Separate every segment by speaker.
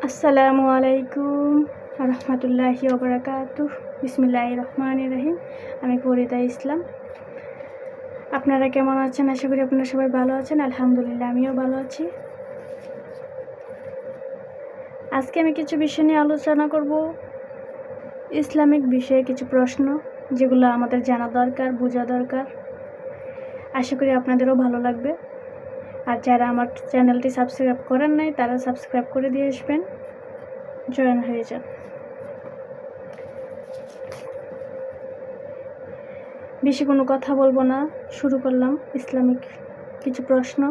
Speaker 1: আসসালামু আলাইকুম রহমতুল্লাহি ওবরাকাতুহ। বিসমিল্লাহির রহমানির রহিম। আমি ফরিদা ইসলাম। আপনারা কেমন আছেন? আশা করি আপনারা সবাই ভালো আছেন। আলহামদুলিল্লাহ, আমিও ভালো আছি। আজকে আমি কিছু বিষয় নিয়ে আলোচনা করব। ইসলামিক বিষয়ে কিছু প্রশ্ন যেগুলো আমাদের জানা দরকার, বোঝা দরকার। আশা করি আপনাদেরও ভালো লাগবে। আর যারা আমার চ্যানেলটি সাবস্ক্রাইব করেন নাই তারা সাবস্ক্রাইব করে দিয়ে আসবেন, জয়েন হয়ে যান। বেশি কোনো কথা বলবো না, শুরু করলাম ইসলামিক কিছু প্রশ্ন।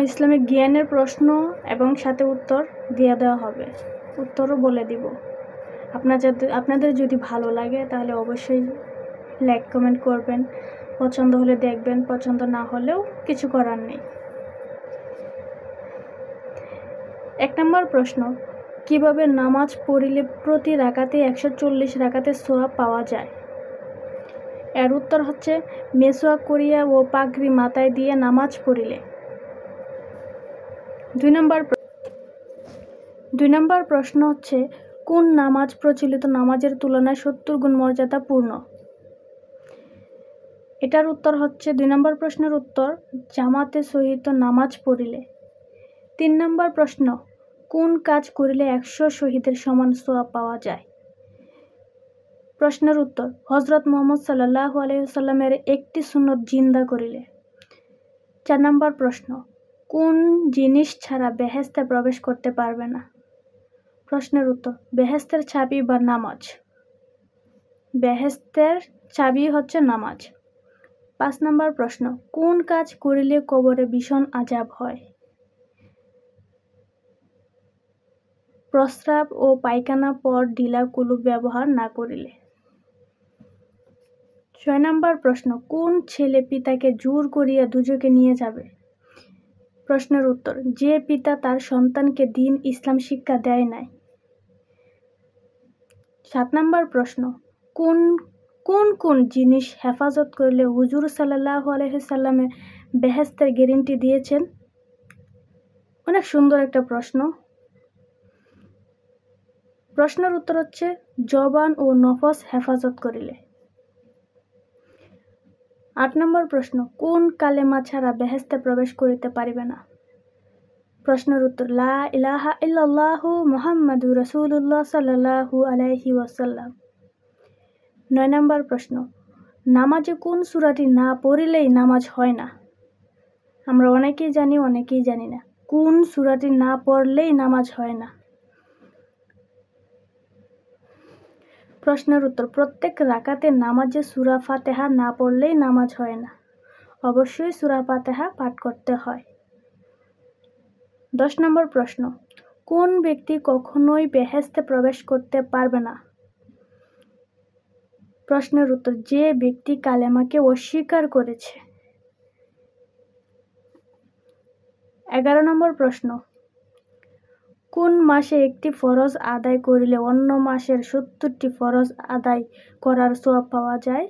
Speaker 1: ইসলামিক জ্ঞানের প্রশ্ন এবং সাথে উত্তর দিয়ে দেওয়া হবে, উত্তরও বলে দিব। আপনাদের যদি ভালো লাগে তাহলে অবশ্যই লাইক কমেন্ট করবেন, পছন্দ হলে দেখবেন, পছন্দ না হলেও কিছু করার নেই। 1 নম্বর প্রশ্ন, কিভাবে নামাজ পড়িলে প্রতি রাকাতে 140 রাকাতের সওয়াব পাওয়া যায়? এর উত্তর হচ্ছে মেসওয়াক করিয়া ও পাগড়ি মাথায় দিয়ে নামাজ পড়িলে। 2 নম্বর প্রশ্ন হচ্ছে, কোন নামাজ প্রচলিত নামাজের তুলনায় 70 গুণ মর্যাদাপূর্ণ? এটার উত্তর হচ্ছে 2 নম্বর প্রশ্নের উত্তর জামাতে সহিত নামাজ পড়িলে। 3 নম্বর প্রশ্ন, কোন কাজ করিলে 100 শহীদের সমান সওয়াব পাওয়া যায়? প্রশ্নের উত্তর হযরত মুহাম্মদ সাল্লাল্লাহু আলাইহি ওয়াসাল্লামের একটি সুন্নত জিন্দা করিলে। 4 নম্বর প্রশ্ন, কোন জিনিস ছাড়া বেহেশতে প্রবেশ করতে পারবে না? প্রশ্নের উত্তর বেহেশতের চাবি বা নামাজ। বেহেশতের চাবি হচ্ছে নামাজ। 5 নম্বর প্রশ্ন, কোন কাজ করিলে কবরে ভীষণ আযাব হয়? প্রস্রাব ও পায়খানা পর ঢিলা কুলুপ ব্যবহার না করিলে। 6 নম্বর প্রশ্ন, কোন ছেলে পিতাকে জোর করিয়া দুজকে নিয়ে যাবে? প্রশ্নের উত্তর যে পিতা তার সন্তানকে দ্বীন ইসলাম শিক্ষা দেয় নাই। 7 নম্বর প্রশ্ন, কোন কোন কোন জিনিস হেফাজত করলে হুজুর সাল্লাল্লাহু আলাইহি সাল্লামে বেহেশতের গ্যারান্টি দিয়েছেন? অনেক সুন্দর একটা প্রশ্ন। প্রশ্নের উত্তর হচ্ছে জবান ও নফস হেফাজত করিলে। 8 নম্বর প্রশ্ন, কোন কালেমা ছাড়া বেহেশতে প্রবেশ করিতে পারিবে না? প্রশ্নের উত্তর লা ইলাহা ইল্লাল্লাহু মুহাম্মাদুর রাসূলুল্লাহ সাল্লাল্লাহু আলাইহি ওয়াসাল্লাম। 9 নম্বর প্রশ্ন, নামাজে কোন সূরাটি না পড়িলেই নামাজ হয় না? আমরা অনেকেই জানি, অনেকেই জানি না। কোন সূরাটি না পড়লেই নামাজ হয় না? প্রশ্নের উত্তর প্রত্যেক রাকাতে নামাজে সূরা ফাতিহা না পড়লেই নামাজ হয় না। অবশ্যই সূরা ফাতিহা পাঠ করতে হয়। 10 নম্বর প্রশ্ন, কোন ব্যক্তি কখনোই বেহেশতে প্রবেশ করতে পারবে না? প্রশ্নের উত্তর যে ব্যক্তি কালেমাকে অস্বীকার করেছে। 11 নম্বর প্রশ্ন, কোন মাসে একটি ফরজ আদায় করিলে অন্য মাসের 70টি ফরজ আদায় করার সওয়াব পাওয়া যায়?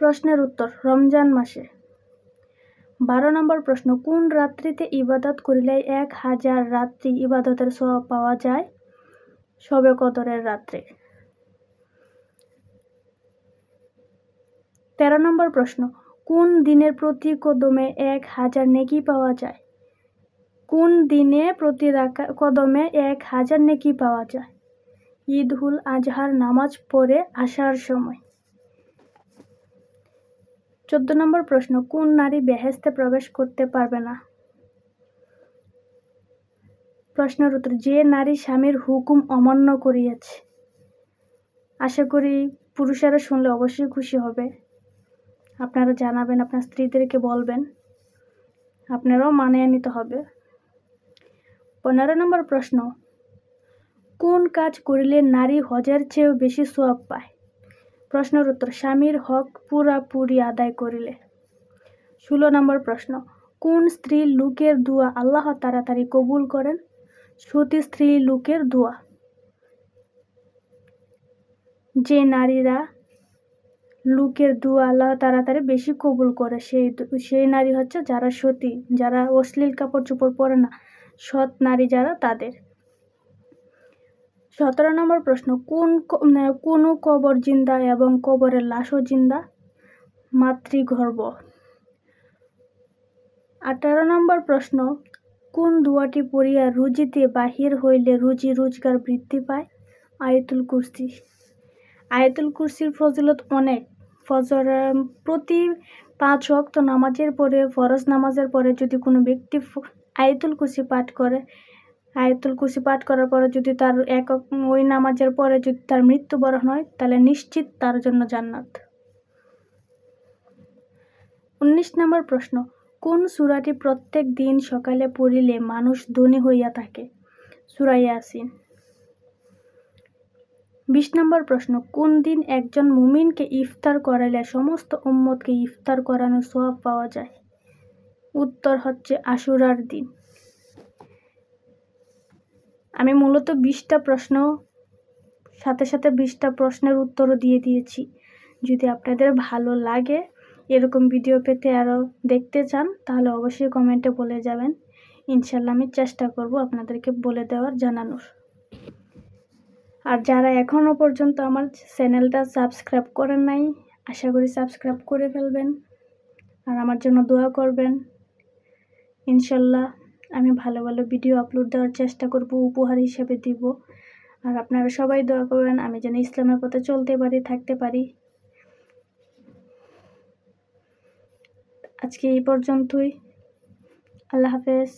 Speaker 1: প্রশ্নের উত্তর রমজান মাসে। 12 নম্বর প্রশ্ন, কোন রাত্রিতে ইবাদত করিলে 1000 রাত্রি ইবাদতের সওয়াব পাওয়া যায়? শবে কদরের রাত্রে। 13 নম্বর প্রশ্ন, কোন দিনের প্রতি কদমে 1000 নেকি পাওয়া যায়? কোন দিনে প্রতি কদমে 1000 নেকি পাওয়া যায়? ঈদুল আজহার নামাজ পড়ে আসার সময়। 14 নম্বর প্রশ্ন, কোন নারী বেহেশতে প্রবেশ করতে পারবে না? প্রশ্নের উত্তর যে নারী স্বামীর হুকুম অমান্য করিয়াছে। আশা করি পুরুষেরা শুনলে অবশ্যই খুশি হবে। আপনারা জানাবেন, আপনার স্ত্রীদেরকে বলবেন, আপনারাও মানিয়ে নিতে হবে। 15 নম্বর প্রশ্ন, কোন কাজ করিলে নারী হজের চেয়েও বেশি সওয়াব পায়? প্রশ্নের উত্তর স্বামীর হক পুরাপুরি আদায় করিলে। 16 নম্বর প্রশ্ন, কোন স্ত্রী লোকের দোয়া আল্লাহ তাড়াতাড়ি কবুল করেন? সতী স্ত্রী লোকের দোয়া। যে নারীরা লোকের দুয়া আল্লাহ তাড়াতাড়ি বেশি কবুল করে। সেই নারী হচ্ছে যারা সতী, যারা অশ্লীল কাপড় চোপড় পরে না, সৎ নারী যারা তাদের। 17 নম্বর প্রশ্ন, কোন কবর জিন্দা এবং কবরের লাশও জিন্দা? মাতৃগর্ভ। 18 নম্বর প্রশ্ন, কোন দোয়াটি পড়িয়া রুজিতে বাহির হইলে রুজি রোজগার বৃদ্ধি পায়? আয়াতুল কুরসি। আয়াতুল কুরসির ফজিলত অনেক। প্রতি 5 ওয়াক্ত নামাজের পরে, ফরজ নামাজের পরে যদি কোনো ব্যক্তি আয়াতুল কুরসি পাঠ করে, আয়াতুল কুরসি পাঠ করার পরে যদি তার ওই নামাজের পরে যদি তার মৃত্যুবরণ হয়, তাহলে নিশ্চিত তার জন্য জান্নাত। 19 নম্বর প্রশ্ন, কোন সূরাটি প্রত্যেক দিন সকালে পড়িলে মানুষ ধনী হইয়া থাকে? সূরা ইয়াসিন। 20 নম্বর প্রশ্ন, কোন দিন একজন মুমিনকে ইফতার করাইলে সমস্ত উম্মতকে ইফতার করানোর সওয়াব পাওয়া যায়? উত্তর হচ্ছে আশুরার দিন। আমি মূলত 20টা প্রশ্ন সাথে 20টা প্রশ্নের উত্তরও দিয়ে দিয়েছি। যদি আপনাদের ভালো লাগে, এরকম ভিডিও পেতে আরও দেখতে চান, তাহলে অবশ্যই কমেন্টে বলে যাবেন। ইনশাল্লাহ আমি চেষ্টা করব আপনাদেরকে বলে দেওয়ার, জানানোর। আর যারা এখনও পর্যন্ত আমার চ্যানেলটা সাবস্ক্রাইব করেন নাই, আশা করি সাবস্ক্রাইব করে ফেলবেন আর আমার জন্য দোয়া করবেন। ইনশাল্লাহ আমি ভালো ভালো ভিডিও আপলোড দেওয়ার চেষ্টা করব, উপহার হিসেবে দিব। আর আপনারা সবাই দোয়া করবেন আমি যেন ইসলামের পথে চলতে পারি, থাকতে পারি। আজকে এই পর্যন্তই। আল্লাহ হাফেজ।